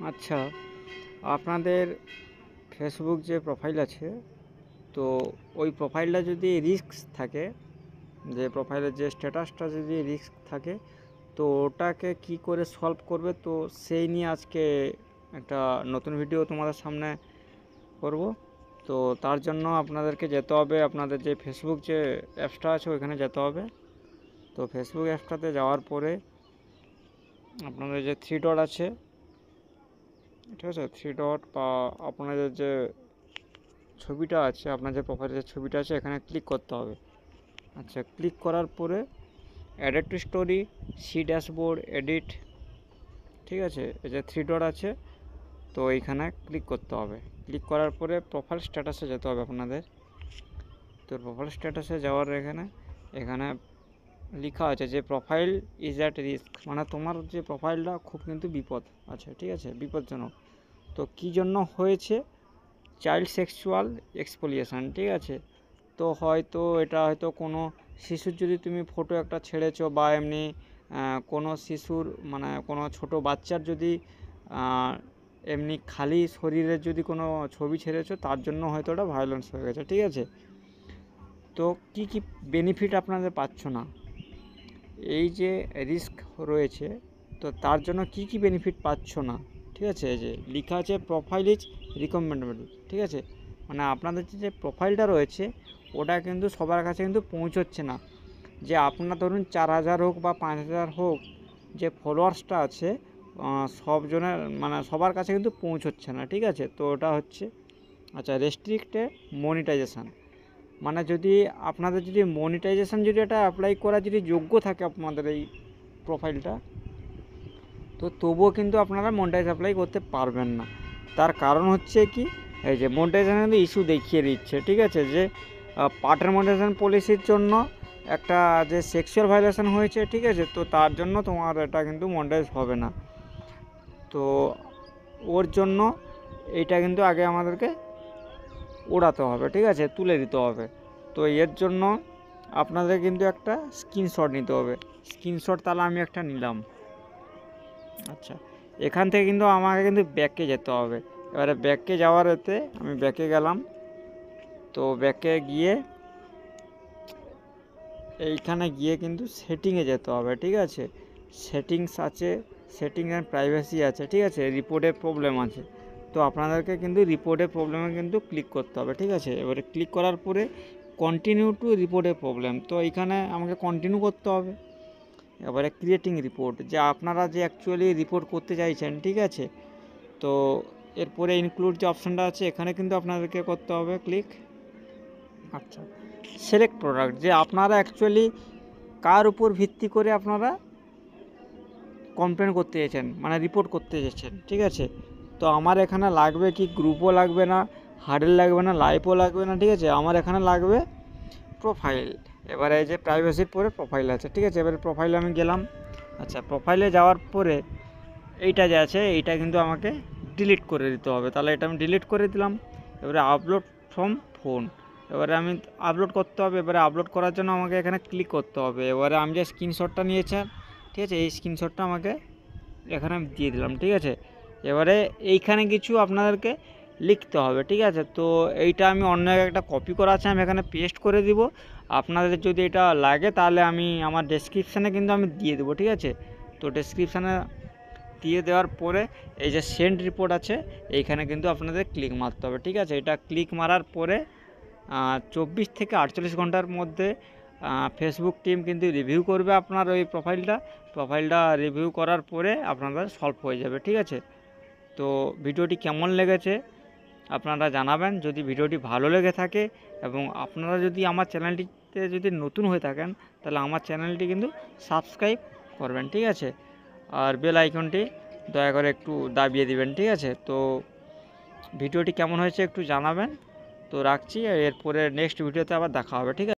আচ্ছা, আপনাদের ফেসবুক যে প্রোফাইল আছে, তো ওই প্রোফাইলটা যদি রিস্ক থাকে, যে প্রোফাইলের যে স্ট্যাটাসটা যদি রিস্ক থাকে, তো ওটাকে কি করে সলভ করবে, তো সেই নিয়ে আজকে একটা নতুন ভিডিও তোমাদের সামনে করব। তো তার জন্য আপনাদেরকে যেতে হবে, আপনাদের যে ফেসবুক যে অ্যাপসটা আছে ওইখানে যেতে হবে। তো ফেসবুক অ্যাপসটাতে যাওয়ার পরে আপনাদের যে থ্রি ডট আছে, ঠিক আছে, থ্রি ডট বা আপনাদের যে ছবিটা আছে, আপনার যে প্রোফাইলের যে ছবিটা আছে এখানে ক্লিক করতে হবে। আচ্ছা, ক্লিক করার পরে added to story, see dashboard, edit, ঠিক আছে, এই যে থ্রি ডট আছে, তো এইখানে ক্লিক করতে হবে। ক্লিক করার পরে প্রোফাইল স্ট্যাটাসে যেতে হবে আপনাদের। তো প্রোফাইল স্ট্যাটাসে যাওয়ার এখানে লেখা আছে যে প্রোফাইল ইজ অ্যাট রিস্ক, মানে তোমার যে প্রোফাইলটা খুব কিন্তু বিপদ আছে, ঠিক আছে, বিপজ্জনক। তো কী জন্য হয়েছে? চাইল্ড সেক্সুয়াল এক্সপ্লয়েশন, ঠিক আছে। তো এটা হয়তো কোনো শিশুর যদি তুমি ফটো একটা ছেড়েছো, বা এমনি কোনো শিশুর মানে কোনো ছোটো বাচ্চার যদি এমনি খালি শরীরের যদি কোনো ছবি ছেড়েছো, তার জন্য হয়তো ওটা ভায়োলেন্স হয়ে গেছে, ঠিক আছে। তো কি কি বেনিফিট আপনাদের পাচ্ছ না, এই যে রিস্ক রয়েছে, তো তার জন্য কি কি বেনিফিট পাচ্ছ না, ঠিক আছে। এই যে লেখা আছে প্রোফাইল ইজ রিকমেন্ডেবল, ঠিক আছে, মানে আপনাদের যে প্রোফাইলটা রয়েছে ওটা কিন্তু সবার কাছে কিন্তু পৌঁছচ্ছে না। যে আপনার ধরুন 4000 হোক বা 5000 হোক, যে ফলোয়ার্সটা আছে সবজনের মানে সবার কাছে কিন্তু পৌঁছচ্ছে না, ঠিক আছে। তো ওটা হচ্ছে আচ্ছা রেস্ট্রিক্টেড মনিটাইজেশান, মানে যদি আপনাদের যদি মনিটাইজেশান যদি এটা অ্যাপ্লাই করা যদি যোগ্য থাকে আপনাদের এই প্রোফাইলটা, তো তবুও কিন্তু আপনারা মনিটাইজ অ্যাপ্লাই করতে পারবেন না। তার কারণ হচ্ছে কি, এই যে মনিটাইজেশন কিন্তু ইস্যু দেখিয়ে দিচ্ছে, ঠিক আছে, যে পার্টনার মনিটাইজেশন পলিসির জন্য একটা যে সেক্সুয়াল ভায়োলেশন হয়েছে, ঠিক আছে, তো তার জন্য তোমার এটা কিন্তু মনিটাইজ হবে না। তো ওর জন্য এইটা কিন্তু আগে আমাদেরকে ওড়াতে হবে, ঠিক আছে, তুলে দিতে হবে। তো এর জন্য আপনাদের কিন্তু একটা স্ক্রিনশট নিতে হবে। স্ক্রিনশট তাহলে আমি একটা নিলাম। আচ্ছা, এখান থেকে কিন্তু আমাকে কিন্তু ব্যাকে যেতে হবে। এবারে ব্যাকে যাওয়ার এতে আমি ব্যাকে গেলাম। তো ব্যাকে গিয়ে এইখানে গিয়ে কিন্তু সেটিংয়ে যেতে হবে, ঠিক আছে। সেটিংস আছে, সেটিং অ্যান্ড প্রাইভেসি আছে, ঠিক আছে, রিপোর্টের প্রবলেম আছে। তো আপনাদেরকে কিন্তু রিপোর্টের প্রবলেমে কিন্তু ক্লিক করতে হবে, ঠিক আছে। এবারে ক্লিক করার পরে কন্টিনিউ টু রিপোর্টের প্রবলেম, তো এইখানে আমাকে কন্টিনিউ করতে হবে। এবারে ক্রিয়েটিং রিপোর্ট, যে আপনারা যে অ্যাকচুয়ালি রিপোর্ট করতে চাইছেন, ঠিক আছে, তো এরপরে ইনক্লুড যে অপশানটা আছে এখানে কিন্তু আপনাদেরকে করতে হবে ক্লিক। আচ্ছা, সিলেক্ট প্রোডাক্ট, যে আপনারা অ্যাকচুয়ালি কার উপর ভিত্তি করে আপনারা কমপ্লেন করতে চাইছেন, মানে রিপোর্ট করতে চাইছেন, ঠিক আছে। তো আমার এখানে লাগবে কি, গ্রুপও লাগবে না, হার্ডেল লাগবে না, লাইভও লাগবে না, ঠিক আছে, আমার এখানে লাগবে প্রোফাইল। এবারে এই যে প্রাইভেসির পরে প্রোফাইল আছে, ঠিক আছে, এবারে প্রোফাইলে আমি গেলাম। আচ্ছা, প্রোফাইলে যাওয়ার পরে এইটা যে আছে এইটা কিন্তু আমাকে ডিলিট করে দিতে হবে, তাহলে এটা আমি ডিলিট করে দিলাম। এবারে আপলোড ফ্রম ফোন, এবারে আমি আপলোড করতে হবে। এবারে আপলোড করার জন্য আমাকে এখানে ক্লিক করতে হবে। এবারে আমি যে স্ক্রিনশটটা নিয়েছি, ঠিক আছে, এই স্ক্রিনশটটা আমাকে এখানে আমি দিয়ে দিলাম, ঠিক আছে। এবারে এইখানে কিছু আপনাদেরকে লিখতে হবে, ঠিক আছে। তো এইটা আমি অন্য একটা কপি করা আছে, আমি এখানে পেস্ট করে দিব। আপনাদের যদি এটা লাগে তাহলে আমি আমার ডেসক্রিপশানে কিন্তু আমি দিয়ে দেবো, ঠিক আছে। তো ডেসক্রিপশানে দিয়ে দেওয়ার পরে এই যে সেন্ড রিপোর্ট আছে এইখানে কিন্তু আপনাদের ক্লিক মারতে হবে, ঠিক আছে। এটা ক্লিক মারার পরে 24 থেকে 48 ঘন্টার মধ্যে ফেসবুক টিম কিন্তু রিভিউ করবে আপনার ওই প্রোফাইলটা রিভিউ করার পরে আপনাদের সলভ হয়ে যাবে, ঠিক আছে। তো ভিডিওটি কেমন লেগেছে আপনারা জানাবেন। যদি ভিডিওটি ভালো লেগে থাকে এবং আপনারা যদি আমার চ্যানেলটিতে যদি নতুন হয়ে থাকেন, তাহলে আমার চ্যানেলটি কিন্তু সাবস্ক্রাইব করবেন, ঠিক আছে, আর বেল আইকনটি দয়া করে একটু দাবিয়ে দিবেন, ঠিক আছে। তো ভিডিওটি কেমন হয়েছে একটু জানাবেন। তো রাখছি, এরপরে নেক্সট ভিডিওতে আবার দেখা হবে, ঠিক আছে।